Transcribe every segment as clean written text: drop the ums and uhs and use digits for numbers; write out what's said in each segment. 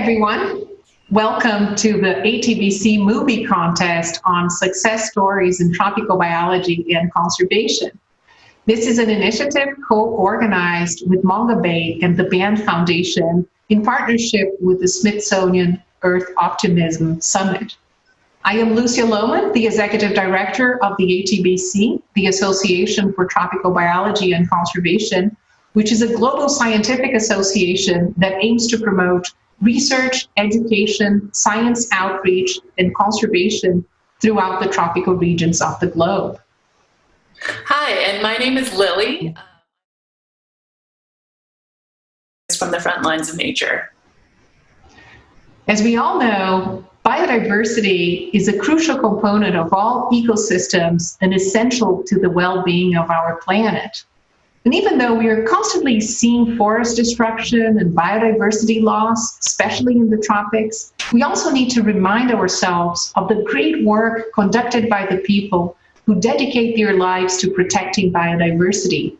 everyone. Welcome to the ATBC movie contest on success stories in tropical biology and conservation. This is an initiative co-organized with Mongabay and the Band Foundation in partnership with the Smithsonian Earth Optimism Summit. I am Lúcia Lohmann, the Executive Director of the ATBC, the Association for Tropical Biology and Conservation, which is a global scientific association that aims to promote research, education, science outreach, and conservation throughout the tropical regions of the globe. Hi, and my name is Lily. From the front lines of nature. As we all know, biodiversity is a crucial component of all ecosystems and essential to the well-being of our planet. And even though we are constantly seeing forest destruction and biodiversity loss, especially in the tropics, we also need to remind ourselves of the great work conducted by the people who dedicate their lives to protecting biodiversity.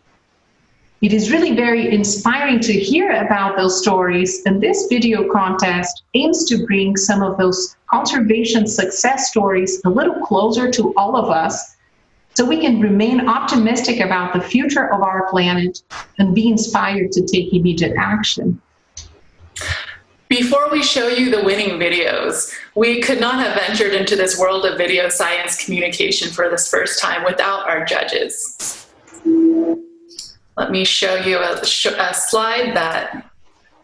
It is really very inspiring to hear about those stories, and this video contest aims to bring some of those conservation success stories a little closer to all of us, so we can remain optimistic about the future of our planet and be inspired to take immediate action. Before we show you the winning videos, we could not have ventured into this world of video science communication for this first time without our judges. Let me show you a slide that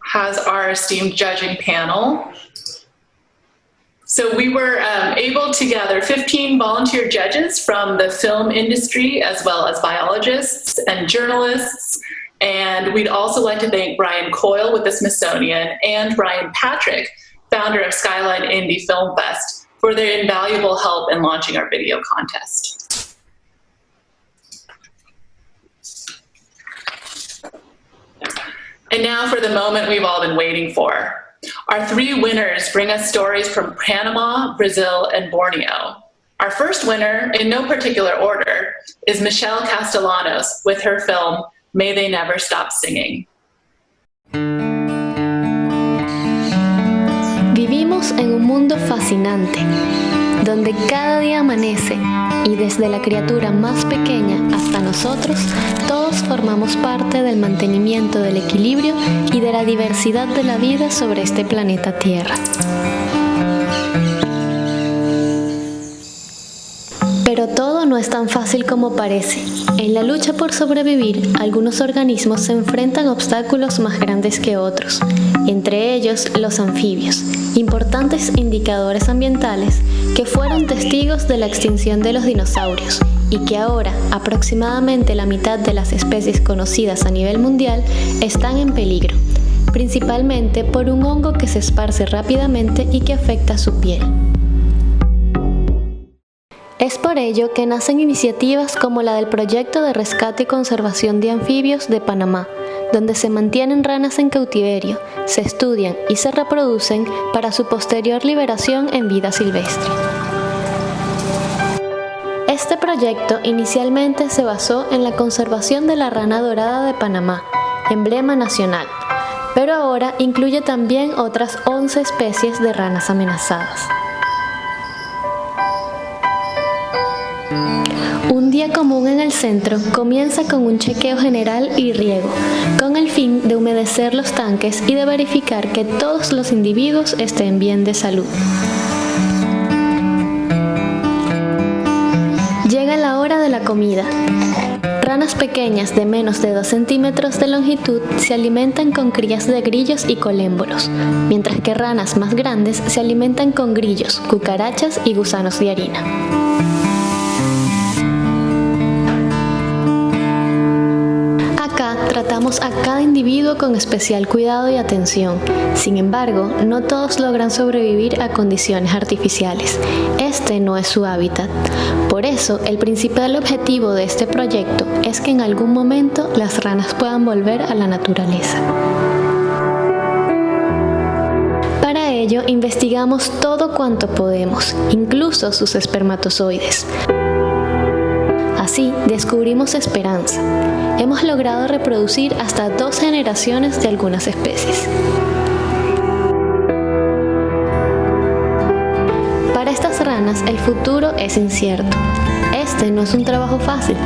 has our esteemed judging panel. So we were able to gather 15 volunteer judges from the film industry, as well as biologists and journalists. And we'd also like to thank Brian Coyle with the Smithsonian and Brian Patrick, founder of Skyline Indie Film Fest, for their invaluable help in launching our video contest. And now for the moment we've all been waiting for. Our three winners bring us stories from Panama, Brazil, and Borneo. Our first winner, in no particular order, is Michelle Castellanos with her film, May They Never Stop Singing. Vivimos en un mundo fascinante, donde cada día amanece y desde la criatura más pequeña hasta nosotros, todos formamos parte del mantenimiento del equilibrio y de la diversidad de la vida sobre este planeta Tierra. Pero todo no es tan fácil como parece. En la lucha por sobrevivir, algunos organismos se enfrentan a obstáculos más grandes que otros, entre ellos los anfibios, importantes indicadores ambientales que fueron testigos de la extinción de los dinosaurios y que ahora aproximadamente la mitad de las especies conocidas a nivel mundial están en peligro, principalmente por un hongo que se esparce rápidamente y que afecta su piel. Es por ello que nacen iniciativas como la del Proyecto de Rescate y Conservación de Anfibios de Panamá, donde se mantienen ranas en cautiverio, se estudian y se reproducen para su posterior liberación en vida silvestre. Este proyecto inicialmente se basó en la conservación de la rana dorada de Panamá, emblema nacional, pero ahora incluye también otras 11 especies de ranas amenazadas. Un día común en el centro comienza con un chequeo general y riego, con el fin de humedecer los tanques y de verificar que todos los individuos estén bien de salud. Llega la hora de la comida. Ranas pequeñas de menos de 2 centímetros de longitud se alimentan con crías de grillos y colémbolos, mientras que ranas más grandes se alimentan con grillos, cucarachas y gusanos de harina. Tratamos a cada individuo con especial cuidado y atención. Sin embargo, no todos logran sobrevivir a condiciones artificiales. Este no es su hábitat. Por eso, el principal objetivo de este proyecto es que en algún momento las ranas puedan volver a la naturaleza. Para ello, investigamos todo cuanto podemos, incluso sus espermatozoides. Así, descubrimos esperanza. Hemos logrado reproducir hasta 2 generaciones de algunas especies. ranas, el futuro es incierto. Este no es un trabajo fácil.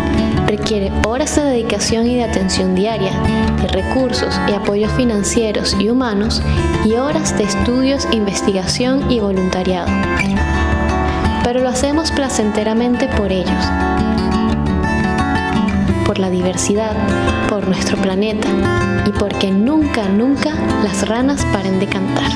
Requiere horas de dedicación y de atención diaria, de recursos y apoyos financieros y humanos, y horas de estudios, investigación y voluntariado. Pero lo hacemos placenteramente por ellos, por la diversidad, por nuestro planeta y porque nunca, nunca las ranas paren de cantar.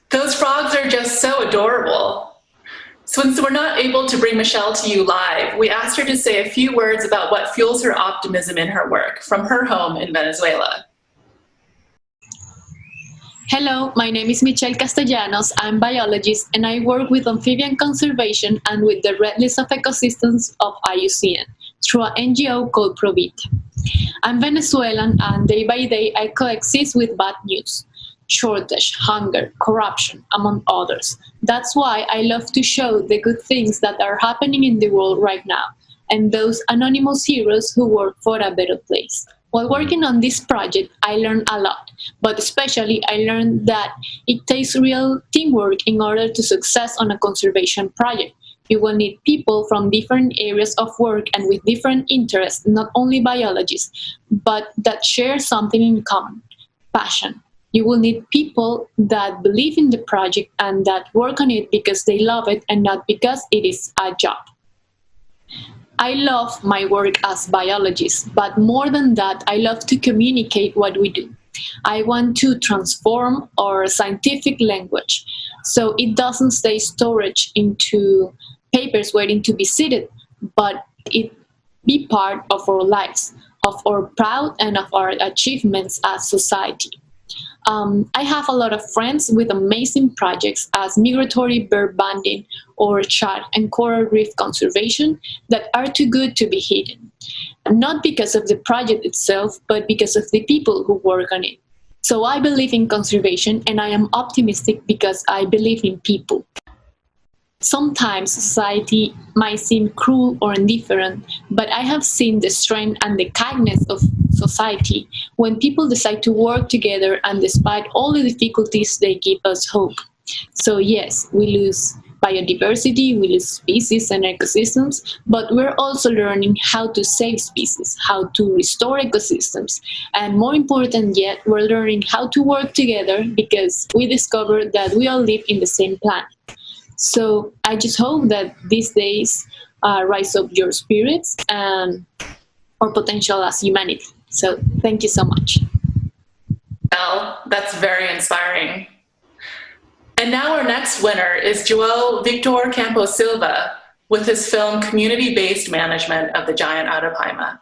Those frogs are just so adorable. Since we're not able to bring Michelle to you live, we asked her to say a few words about what fuels her optimism in her work from her home in Venezuela. Hello, my name is Michelle Castellanos. I'm a biologist and I work with amphibian conservation and with the Red List of Ecosystems of IUCN through an NGO called Provita. I'm Venezuelan and day by day I coexist with bad news. Shortage, hunger, corruption, among others. That's why I love to show the good things that are happening in the world right now, and those anonymous heroes who work for a better place. While working on this project, I learned a lot, but especially I learned that it takes real teamwork in order to success on a conservation project. You will need people from different areas of work and with different interests, not only biologists, but that share something in common, passion. You will need people that believe in the project and that work on it because they love it and not because it is a job. I love my work as biologist, but more than that, I love to communicate what we do. I want to transform our scientific language so it doesn't stay storage into papers waiting to be cited, but it be part of our lives, of our proud and of our achievements as society. I have a lot of friends with amazing projects as migratory bird banding or shark and coral reef conservation that are too good to be hidden. Not because of the project itself, but because of the people who work on it. So I believe in conservation and I am optimistic because I believe in people. Sometimes society might seem cruel or indifferent, but I have seen the strength and the kindness of society when people decide to work together and despite all the difficulties they give us hope. So yes, we lose biodiversity, we lose species and ecosystems, but we're also learning how to save species, how to restore ecosystems, and more important yet, we're learning how to work together because we discovered that we all live in the same planet. So I just hope that these days rise up your spirits and our potential as humanity. So thank you so much. Well, that's very inspiring. And now our next winner is Joel Victor Campos Silva with his film Community-Based Management of the Giant Arapaima.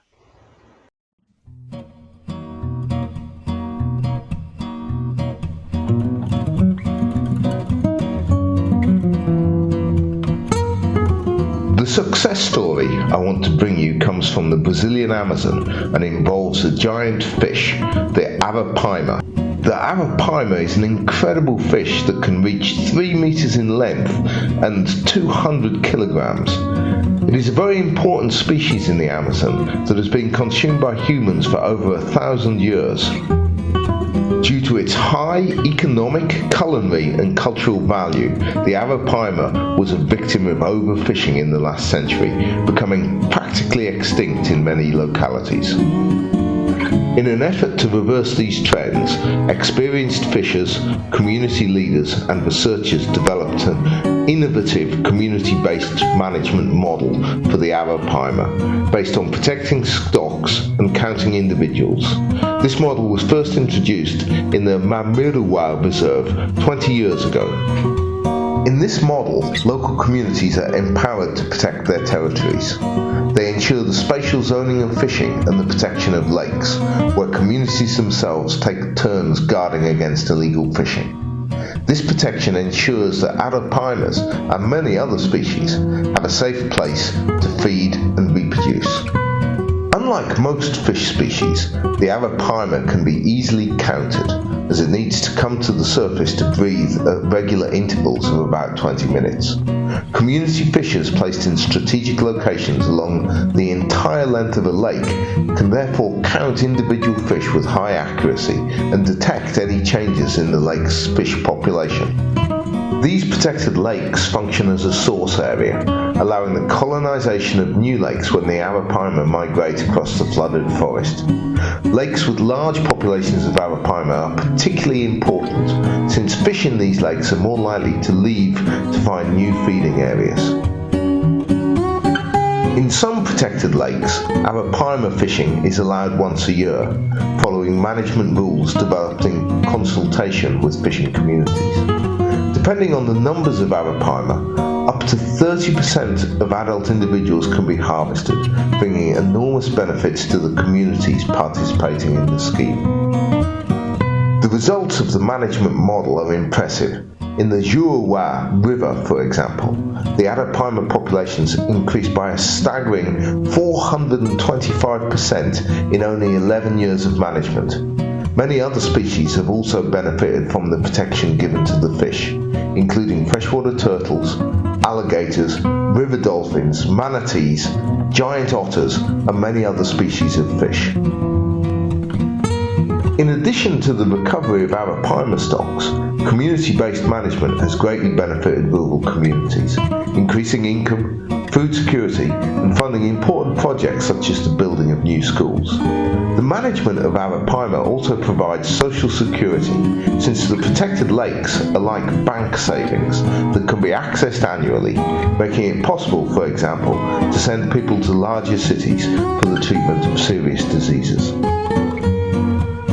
The success story I want to bring you comes from the Brazilian Amazon and involves a giant fish, the arapaima. The arapaima is an incredible fish that can reach 3 meters in length and 200 kilograms. It is a very important species in the Amazon that has been consumed by humans for over 1,000 years. Due to its high economic, culinary and cultural value, the arapaima was a victim of overfishing in the last century, becoming practically extinct in many localities. In an effort to reverse these trends, experienced fishers, community leaders and researchers developed an innovative community-based management model for the arapaima, based on protecting stocks and counting individuals. This model was first introduced in the Mamiruwa Reserve 20 years ago. In this model, local communities are empowered to protect their territories. They ensure the spatial zoning of fishing and the protection of lakes, where communities themselves take turns guarding against illegal fishing. This protection ensures that arapaimas and many other species have a safe place to feed and reproduce. Unlike most fish species, the arapaima can be easily counted, as it needs to come to the surface to breathe at regular intervals of about 20 minutes. Community fishers placed in strategic locations along the entire length of a lake can therefore count individual fish with high accuracy and detect any changes in the lake's fish population. These protected lakes function as a source area, allowing the colonization of new lakes when the arapaima migrate across the flooded forest. Lakes with large populations of arapaima are particularly important, since fish in these lakes are more likely to leave to find new feeding areas. In some protected lakes, arapaima fishing is allowed once a year, following management rules developed in consultation with fishing communities. Depending on the numbers of arapaima, up to 30% of adult individuals can be harvested, bringing enormous benefits to the communities participating in the scheme. The results of the management model are impressive. In the Juruá River, for example, the arapaima populations increased by a staggering 425% in only 11 years of management. Many other species have also benefited from the protection given to the fish, including freshwater turtles, alligators, river dolphins, manatees, giant otters, and many other species of fish. In addition to the recovery of arapaima stocks, community-based management has greatly benefited rural communities, increasing income, food security, and funding important projects such as the building of new schools. The management of arapaima also provides social security, since the protected lakes are like bank savings that can be accessed annually, making it possible, for example, to send people to larger cities for the treatment of serious diseases.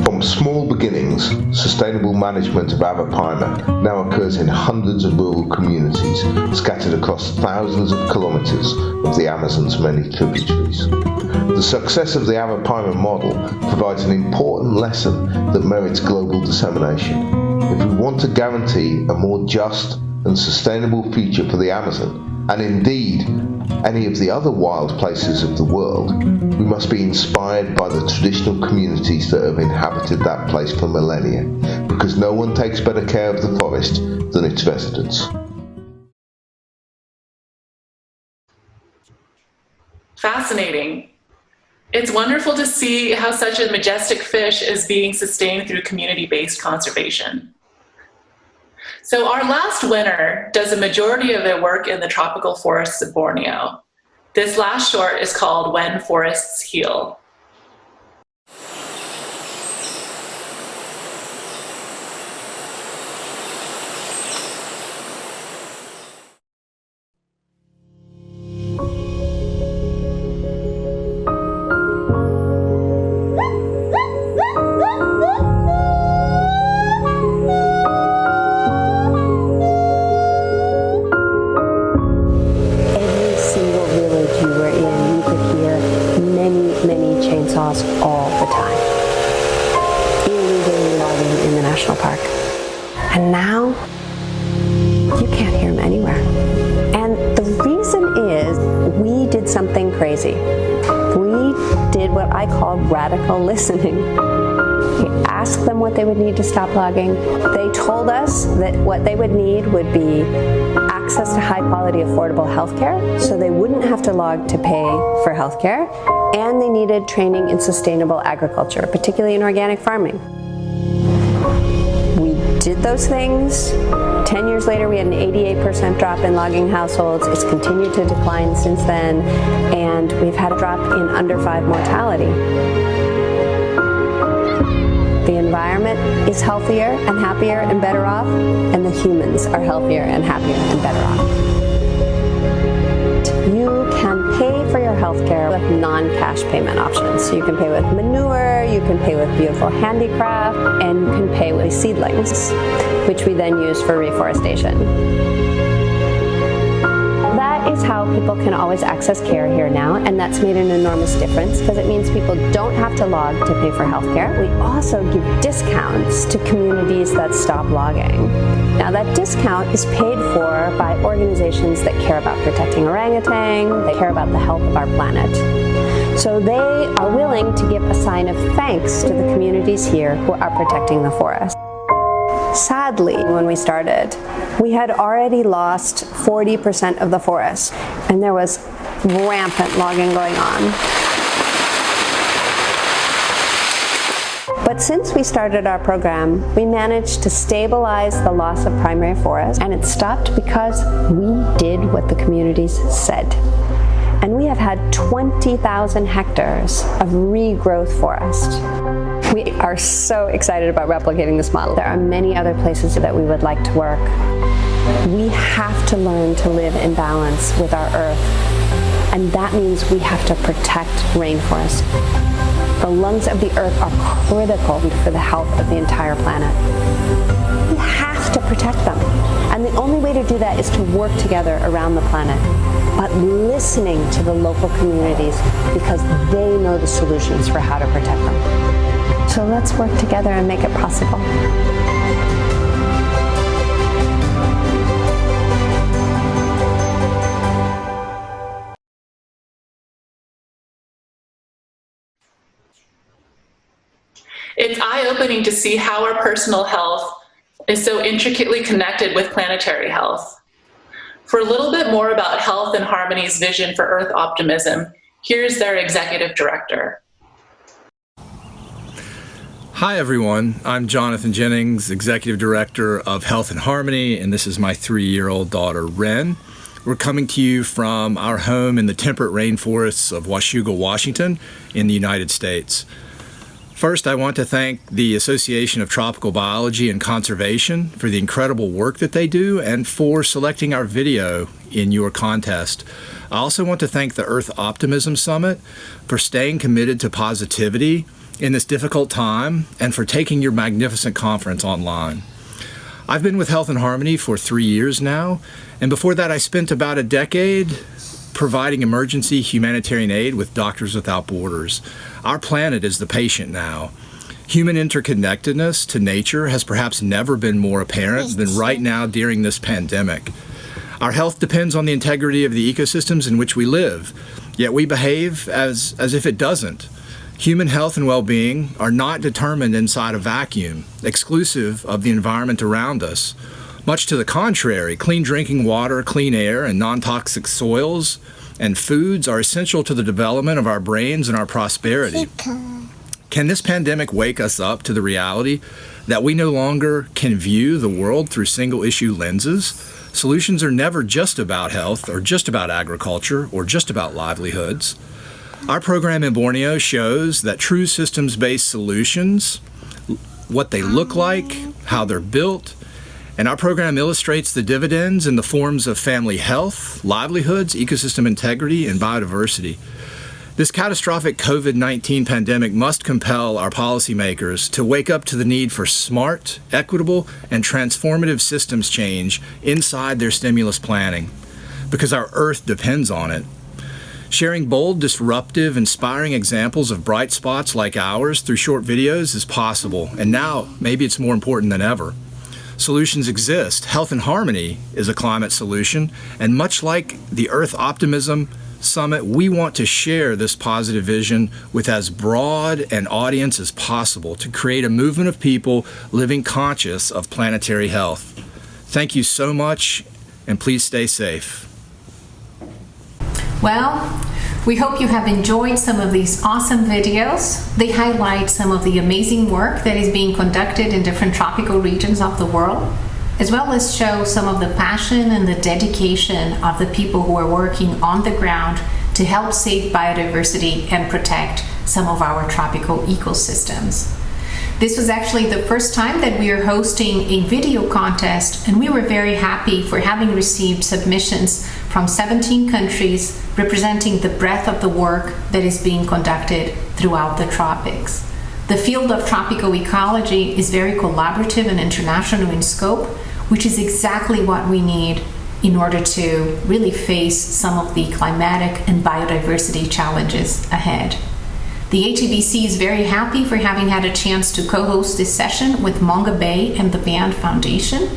From small beginnings, sustainable management of arapaima now occurs in hundreds of rural communities scattered across thousands of kilometers of the Amazon's many tributaries. The success of the arapaima model provides an important lesson that merits global dissemination. If we want to guarantee a more just and sustainable future for the Amazon, and indeed any of the other wild places of the world, we must be inspired by the traditional communities that have inhabited that place for millennia, because no one takes better care of the forest than its residents. Fascinating. It's wonderful to see how such a majestic fish is being sustained through community-based conservation. So our last winner does a majority of their work in the tropical forests of Borneo. This last short is called When Forests Heal. All the time, illegally logging in the national park. And now you can't hear them anywhere. And the reason is we did something crazy. We did what I call radical listening. We asked them what they would need to stop logging. They told us that what they would need would be access to high quality, affordable healthcare, so they wouldn't have to log to pay for healthcare, and they needed training in sustainable agriculture, particularly in organic farming. We did those things. 10 years later, we had an 88% drop in logging households. It's continued to decline since then, and we've had a drop in under 5 mortality. The environment is healthier and happier and better off, and the humans are healthier and happier and better off. You can pay for your healthcare with non-cash payment options. So you can pay with manure, you can pay with beautiful handicraft, and you can pay with seedlings, which we then use for reforestation. That is how people can always access care here now, and that's made an enormous difference because it means people don't have to log to pay for healthcare. We also give discounts to communities that stop logging. Now that discount is paid for by organizations that care about protecting orangutan, they care about the health of our planet. So they are willing to give a sign of thanks to the communities here who are protecting the forest. Sadly, when we started, we had already lost 40% of the forest, and there was rampant logging going on. But since we started our program, we managed to stabilize the loss of primary forest, and it stopped because we did what the communities said. And we have had 20,000 hectares of regrowth forest. We are so excited about replicating this model. There are many other places that we would like to work. We have to learn to live in balance with our earth, and that means we have to protect rainforests. The lungs of the earth are critical for the health of the entire planet. We have to protect them, and the only way to do that is to work together around the planet, but listening to the local communities because they know the solutions for how to protect them. So let's work together and make it possible. It's eye-opening to see how our personal health is so intricately connected with planetary health. For a little bit more about Health and Harmony's vision for Earth optimism, here's their executive director. Hi everyone, I'm Jonathan Jennings, Executive Director of Health and Harmony, and this is my 3-year-old daughter, Wren. We're coming to you from our home in the temperate rainforests of Washougal, Washington, in the United States. First, I want to thank the Association of Tropical Biology and Conservation for the incredible work that they do and for selecting our video in your contest. I also want to thank the Earth Optimism Summit for staying committed to positivity in this difficult time and for taking your magnificent conference online. I've been with Health and Harmony for 3 years now, and before that I spent about a decade providing emergency humanitarian aid with Doctors Without Borders. Our planet is the patient now. Human interconnectedness to nature has perhaps never been more apparent than right now during this pandemic. Our health depends on the integrity of the ecosystems in which we live, yet we behave as if it doesn't. Human health and well-being are not determined inside a vacuum, exclusive of the environment around us. Much to the contrary, clean drinking water, clean air, and non-toxic soils and foods are essential to the development of our brains and our prosperity. Can this pandemic wake us up to the reality that we no longer can view the world through single-issue lenses? Solutions are never just about health or just about agriculture or just about livelihoods. Our program in Borneo shows that true systems-based solutions, what they look like, how they're built, and our program illustrates the dividends in the forms of family health, livelihoods, ecosystem integrity, and biodiversity. This catastrophic COVID-19 pandemic must compel our policymakers to wake up to the need for smart, equitable, and transformative systems change inside their stimulus planning, because our Earth depends on it. Sharing bold, disruptive, inspiring examples of bright spots like ours through short videos is possible, and now maybe it's more important than ever. Solutions exist. Health and Harmony is a climate solution, and much like the Earth Optimism Summit, we want to share this positive vision with as broad an audience as possible to create a movement of people living conscious of planetary health. Thank you so much, and please stay safe. Well, we hope you have enjoyed some of these awesome videos. They highlight some of the amazing work that is being conducted in different tropical regions of the world, as well as show some of the passion and the dedication of the people who are working on the ground to help save biodiversity and protect some of our tropical ecosystems. This was actually the first time that we are hosting a video contest, and we were very happy for having received submissions from 17 countries representing the breadth of the work that is being conducted throughout the tropics. The field of tropical ecology is very collaborative and international in scope, which is exactly what we need in order to really face some of the climatic and biodiversity challenges ahead. The ATBC is very happy for having had a chance to co-host this session with Mongabay and the Band Foundation.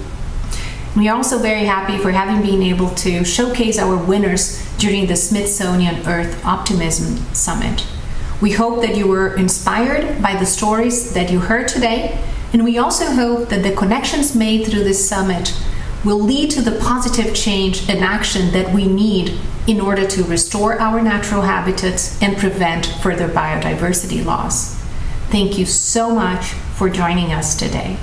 We are also very happy for having been able to showcase our winners during the Smithsonian Earth Optimism Summit. We hope that you were inspired by the stories that you heard today, and we also hope that the connections made through this summit will lead to the positive change and action that we need in order to restore our natural habitats and prevent further biodiversity loss. Thank you so much for joining us today.